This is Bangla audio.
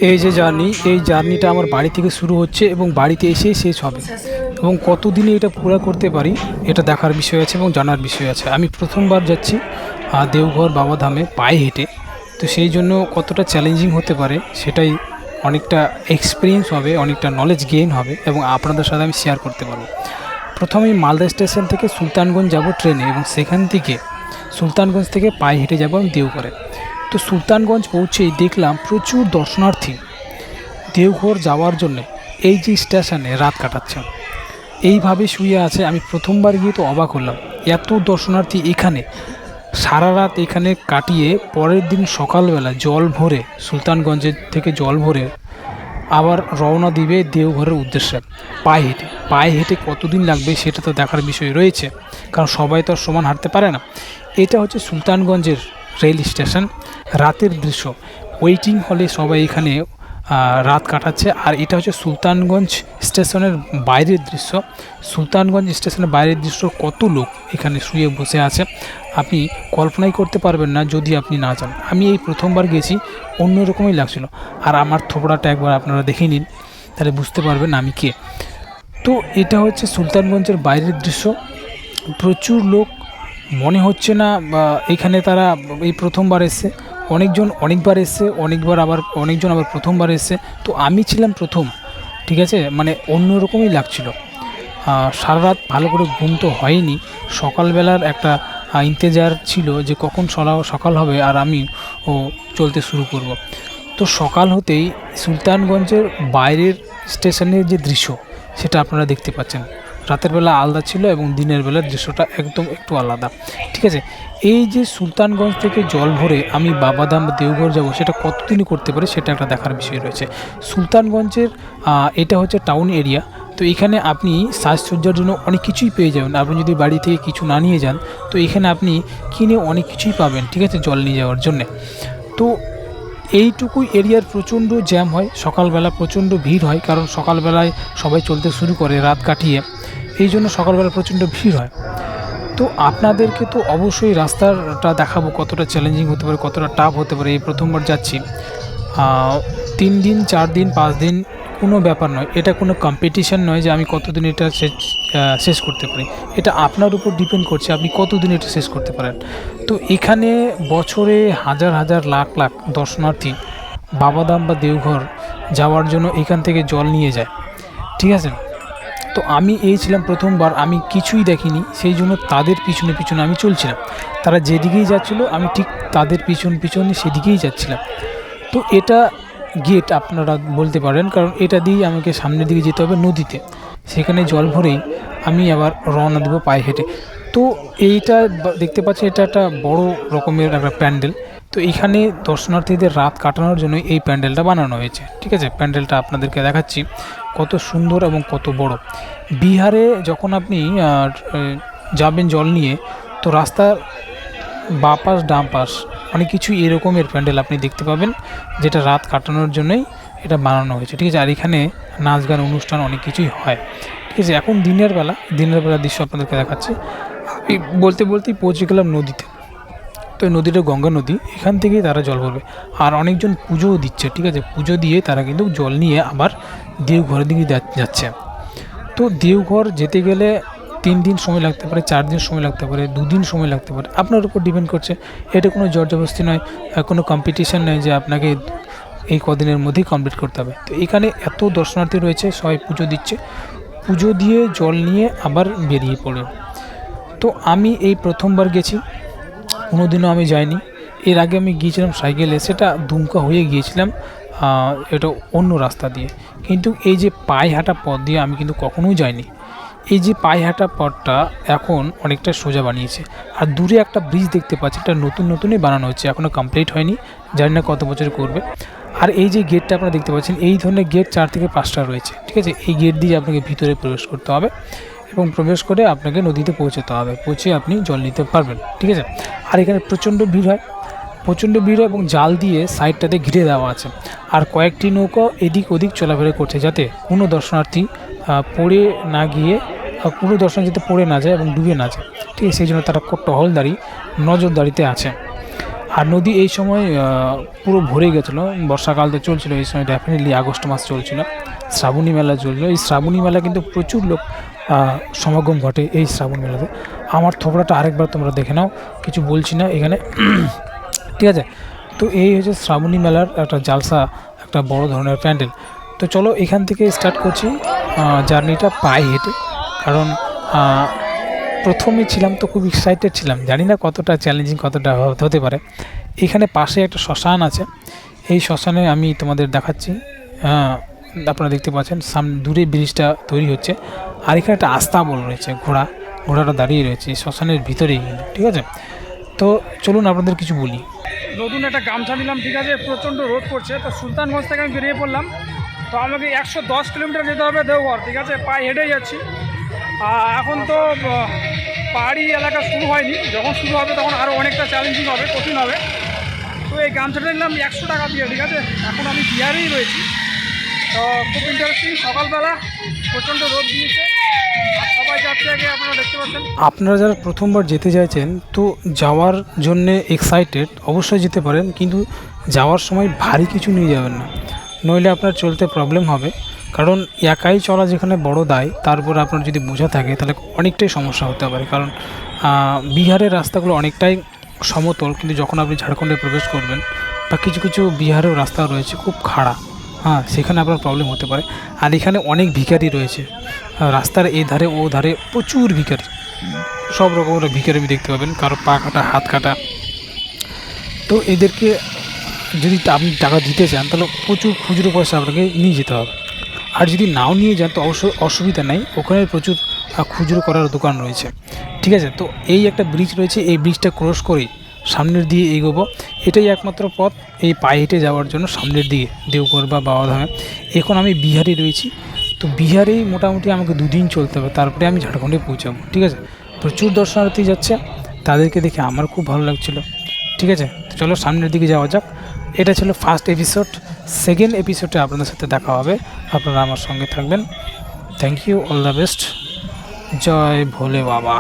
এই যে এই জার্নিটা আমার বাড়ি থেকে শুরু হচ্ছে এবং বাড়িতে এসেই শেষ হবে এবং কতদিনে এটা পুরো করতে পারি এটা দেখার বিষয় আছে এবং জানার বিষয় আছে। আমি প্রথমবার যাচ্ছি দেওঘর বাবাধামে পায়ে হেঁটে, তো সেই জন্য কতটা চ্যালেঞ্জিং হতে পারে সেটাই অনেকটা এক্সপিরিয়েন্স হবে, অনেকটা নলেজ গেইন হবে এবং আপনাদের সাথে আমি শেয়ার করতে পারবো। প্রথমেই মালদা স্টেশন থেকে সুলতানগঞ্জ যাব ট্রেনে এবং সেখান থেকে সুলতানগঞ্জ থেকে পায়ে হেঁটে যাব আমি দেওঘরে। তো সুলতানগঞ্জ পৌঁছেই দেখলাম প্রচুর দর্শনার্থী দেওঘর যাওয়ার জন্যে এই যে স্টেশনে রাত কাটাচ্ছে, এইভাবে শুয়ে আছে। আমি প্রথমবার গিয়ে তো অবাক হলাম, এত দর্শনার্থী এখানে সারা রাত এখানে কাটিয়ে পরের দিন সকালবেলা জল ভরে সুলতানগঞ্জের থেকে জল ভরে আবার রওনা দিবে দেওঘরের উদ্দেশ্যে পায়ে হেঁটে কতদিন লাগবে সেটা তো দেখার বিষয় রয়েছে, কারণ সবাই তো আর সমান হাঁটতে পারে না। এটা হচ্ছে সুলতানগঞ্জের রেল স্টেশন, রাতের দৃশ্য। ওয়েটিং হলে সবাই এখানে রাত কাটাচ্ছে। আর এটা হচ্ছে সুলতানগঞ্জ স্টেশনের বাইরের দৃশ্য। সুলতানগঞ্জ স্টেশনের বাইরের দৃশ্য, কত লোক এখানে শুয়ে বসে আছে আপনি কল্পনাই করতে পারবেন না যদি আপনি না যান। আমি এই প্রথমবার গেছি, অন্যরকমই লাগছিল। আর আমার থোবড়াটা একবার আপনারা দেখে নিন, তাহলে বুঝতে পারবেন আমি কে। তো এটা হচ্ছে সুলতানগঞ্জের বাইরের দৃশ্য। প্রচুর লোক, মনে হচ্ছে না এখানে তারা এই প্রথমবার এসছে। অনেকজন অনেকবার এসছে, অনেকজন আবার প্রথমবার এসছে। তো আমি ছিলাম প্রথম, ঠিক আছে, মানে অন্যরকমই লাগছিল। সারা রাত ভালো করে ঘুম তো হয়নি। সকালবেলার একটা ইন্তেজার ছিল যে কখন সকাল হবে আর আমি চলতে শুরু করব। তো সকাল হতেই সুলতানগঞ্জের বাইরের স্টেশনের যে দৃশ্য সেটা আপনারা দেখতে পাচ্ছেন। রাতের বেলা আলাদা ছিল এবং দিনের বেলার দৃশ্যটা একদম একটু আলাদা, ঠিক আছে। এই যে সুলতানগঞ্জ থেকে জল ভরে আমি বাবাধাম দেওঘর যাব, সেটা কতদিনই করতে পারে সেটা একটা দেখার বিষয় রয়েছে। সুলতানগঞ্জের এটা হচ্ছে টাউন এরিয়া। তো এখানে আপনি সাজসজ্জার জন্য অনেক কিছুই পেয়ে যাবেন। আপনি যদি বাড়ি থেকে কিছু না নিয়ে যান, তো এখানে আপনি কিনে অনেক কিছুই পাবেন, ঠিক আছে, জল নিয়ে যাওয়ার জন্যে। তো এইটুকুই এরিয়ার প্রচণ্ড জ্যাম হয়, সকালবেলা প্রচণ্ড ভিড় হয়, কারণ সকালবেলায় সবাই চলতে শুরু করে রাত কাটিয়ে, এই জন্য সকালবেলা প্রচণ্ড ভিড় হয়। তো আপনাদেরকে তো অবশ্যই রাস্তাটা দেখাবো কতটা চ্যালেঞ্জিং হতে পারে, কতটা টাফ হতে পারে। এই প্রথমবার যাচ্ছি, 3 দিন 4 দিন 5 দিন কোনো ব্যাপার নয়। এটা কোনো কম্পিটিশান নয় যে আমি কতদিন এটা শেষ করতে পারি। এটা আপনার উপর ডিপেন্ড করছে আপনি কতদিন এটা শেষ করতে পারেন। তো এখানে বছরে হাজার হাজার লাখ লাখ দর্শনার্থী বাবাধাম বা দেওঘর যাওয়ার জন্য এখান থেকে জল নিয়ে যায়, ঠিক আছে। তো আমি ছিলাম প্রথমবার, আমি কিছুই দেখিনি, সেই জন্য তাদের পিছনে পিছনে আমি চলছিলাম। তারা যেদিকেই যাচ্ছিলো আমি ঠিক তাদের পিছনে সেদিকেই যাচ্ছিলাম। তো এটা গেট আপনারা বলতে পারেন, কারণ এটা দিয়েই আমাকে সামনের দিকে যেতে হবে নদীতে। সেখানে জল ভরেই আমি আবার রওনা দেবো পায়ে হেঁটে। তো এইটা দেখতে পাচ্ছি, এটা একটা বড় রকমের একটা প্যান্ডেল। তো এখানে দর্শনার্থীদের রাত কাটানোর জন্য এই প্যান্ডেলটা বানানো হয়েছে, ঠিক আছে। প্যান্ডেলটা আপনাদেরকে দেখাচ্ছি কত সুন্দর এবং কত বড়। বিহারে যখন আপনি যাবেন জল নিয়ে, তো রাস্তার বাঁ পাশ ডান পাশ অনেক কিছু এরকমের প্যান্ডেল আপনি দেখতে পাবেন, যেটা রাত কাটানোর জন্যই এটা বানানো হয়েছে, ঠিক আছে। আর এখানে নাচ গান অনুষ্ঠান অনেক কিছুই হয়, ঠিক আছে। এখন দিনের বেলা দৃশ্য আপনাদেরকে দেখাচ্ছি। আমি বলতেই পৌঁছে গেলাম নদীতে। তো এই নদীটা গঙ্গা নদী, এখান থেকেই তারা জল ভরবে। আর অনেকজন পুজোও দিচ্ছে, ঠিক আছে। পুজো দিয়ে তারা কিন্তু জল নিয়ে আবার দেওঘরের দিকে যাচ্ছে। তো দেওঘর যেতে গেলে 3 দিন সময় লাগতে পারে, 4 দিন সময় লাগতে পারে, 2 দিন সময় লাগতে পারে, আপনার উপর ডিপেন্ড করছে। এটা কোনো জবরদস্তি নয়, কোনো কম্পিটিশান নয় যে আপনাকে এই কদিনের মধ্যেই কমপ্লিট করতে হবে। তো এখানে এত দর্শনার্থী রয়েছে, সবাই পুজো দিচ্ছে, পুজো দিয়ে জল নিয়ে আবার বেরিয়ে পড়ে। তো আমি এই প্রথমবার গেছি, কোনোদিনও আমি যাইনি। এর আগে আমি গিয়েছিলাম সাইকেলে, সেটা দুমকা হয়ে গিয়েছিলাম, এটা অন্য রাস্তা দিয়ে। কিন্তু এই যে পায়ে হাঁটা পথ দিয়ে আমি কিন্তু কখনোই যাইনি। এই যে পায়ে হাঁটা পথটা এখন অনেকটা সোজা বানিয়েছে। আর দূরে একটা ব্রিজ দেখতে পাচ্ছি, এটা নতুনই বানানো হচ্ছে, এখনও কমপ্লিট হয়নি, জানি না কত বছর করবে। আর এই যে গেটটা আপনারা দেখতে পাচ্ছেন, এই ধরনের গেট 4 থেকে 5টা রয়েছে, ঠিক আছে। এই গেট দিয়ে আপনাকে ভিতরে প্রবেশ করতে হবে এবং প্রবেশ করে আপনাকে নদীতে পৌঁছতে হবে, পৌঁছে আপনি জল নিতে পারবেন, ঠিক আছে। আর এখানে প্রচণ্ড ভিড় হয় এবং জাল দিয়ে সাইডটাতে ঘিরে দেওয়া আছে। আর কয়েকটি নৌকা এদিক ওদিক চলাফেরা করছে, যাতে কোনো দর্শনার্থী পড়ে না গিয়ে, কোনো দর্শনার্থী যাতে পড়ে না যায় এবং ডুবে না যায়, ঠিক আছে। সেই জন্য তারা টহলদারি নজরদারিতে আছে। আর নদী এই সময় পুরো ভরে গেছিলো, বর্ষাকাল তো চলছিল এই সময়, ডেফিনেটলি আগস্ট মাস চলছিল, শ্রাবণী মেলা চলছিল। এই শ্রাবণী মেলা কিন্তু প্রচুর লোক সমাগম ঘটে এই শ্রাবণ মেলাতে। আমার থোবড়াটা আরেকবার তোমরা দেখে নাও, কিছু বলছি না এখানে, ঠিক আছে। তো এই হচ্ছে শ্রাবণী মেলার একটা জালসা, একটা বড় ধরনের প্যান্ডেল। তো চলো এখান থেকে স্টার্ট করছি জার্নিটা পায়ে হেঁটে, কারণ প্রথমে ছিলাম তো খুব এক্সাইটেড ছিলাম, জানি না কতটা চ্যালেঞ্জিং কতটা হতে পারে। এখানে পাশে একটা শ্মশান আছে, এই শ্মশানে আমি তোমাদের দেখাচ্ছি, আপনারা দেখতে পাচ্ছেন সামনে দূরে ব্রিজটা তৈরি হচ্ছে, আর এখানে একটা আস্তাবল রয়েছে, ঘোড়াটা দাঁড়িয়ে রয়েছে শ্মশানের ভিতরেই, ঠিক আছে। তো চলুন আপনাদের কিছু বলি। নতুন একটা গামছা নিলাম, ঠিক আছে, প্রচণ্ড রোদ করছে, তো সুলতানগঞ্জ থেকে আমি বেরিয়ে পড়লাম। তো আমাকে 110 কিলোমিটার যেতে হবে দেওঘর, ঠিক আছে, পায়ে হেঁটেই যাচ্ছি। এখন তো পাহাড়ি এলাকা শুরু হয়নি, যখন শুরু হবে তখন আরও অনেকটা চ্যালেঞ্জিং হবে, কঠিন হবে। তো এই গামছাটা নিলাম 100 টাকা দিয়ে, ঠিক আছে। এখন আমি বিহারেই রয়েছি, তো খুব ইন্টারেস্টিং। সকালবেলা প্রচণ্ড রোদ দিয়েছে, সবাই যাচ্ছে আগে, আপনারা দেখতে পাচ্ছেন। আপনারা যারা প্রথমবার যেতে চাইছেন, তো যাওয়ার জন্যে এক্সাইটেড, অবশ্যই যেতে পারেন, কিন্তু যাওয়ার সময় ভারী কিছু নিয়ে যাবেন না, নইলে আপনার চলতে প্রবলেম হবে। কারণ একাই চলা যেখানে বড় দায়, তারপর আপনার যদি বোঝা থাকে তাহলে অনেকটাই সমস্যা হতে পারে। কারণ বিহারের রাস্তাগুলো অনেকটাই সমতল, কিন্তু যখন আপনি ঝাড়খণ্ডে প্রবেশ করবেন বা কিছু কিছু বিহারের রাস্তা রয়েছে খুব খাড়া, সেখানে আপনার প্রবলেম হতে পারে। আর এখানে অনেক ভিখারি রয়েছে, রাস্তার এই ধারে ও ধারে প্রচুর ভিখারি, সব রকমের ভিখারি আপনি দেখতে পাবেন, কারো পা কাটা, হাত কাটা। তো এদেরকে যদি আপনি টাকা দিতে চান তাহলে প্রচুর খুচরো পয়সা আপনাকে নিয়ে যেতে হবে। আর যদি নাও নিয়ে যান তো অবশ্যই অসুবিধা নেই, ওখানে প্রচুর খুচরো করার দোকান রয়েছে, ঠিক আছে। তো এই একটা ব্রিজ রয়েছে, এই ব্রিজটা ক্রস করেই সামনের দিকে এগোবো, এটাই একমাত্র পথ এই পায়ে হেঁটে যাওয়ার জন্য সামনের দিকে দেওঘর বা বাবাধামে। এখন আমি বিহারে রয়েছি, তো বিহারেই মোটামুটি আমাকে 2 দিন চলতে হবে, তারপরে আমি ঝাড়খণ্ডে পৌঁছাবো, ঠিক আছে। প্রচুর দর্শনার্থী যাচ্ছে, তাদেরকে দেখে আমার খুব ভালো লাগছিলো, ঠিক আছে। তো চলো সামনের দিকে যাওয়া যাক। এটা ছিল ফার্স্ট এপিসোড, সেকেন্ড এপিসোডে আপনাদের সাথে দেখা হবে, আপনারা আমার সঙ্গে থাকবেন। Thank you, all the best, জয় ভোলে বাবা।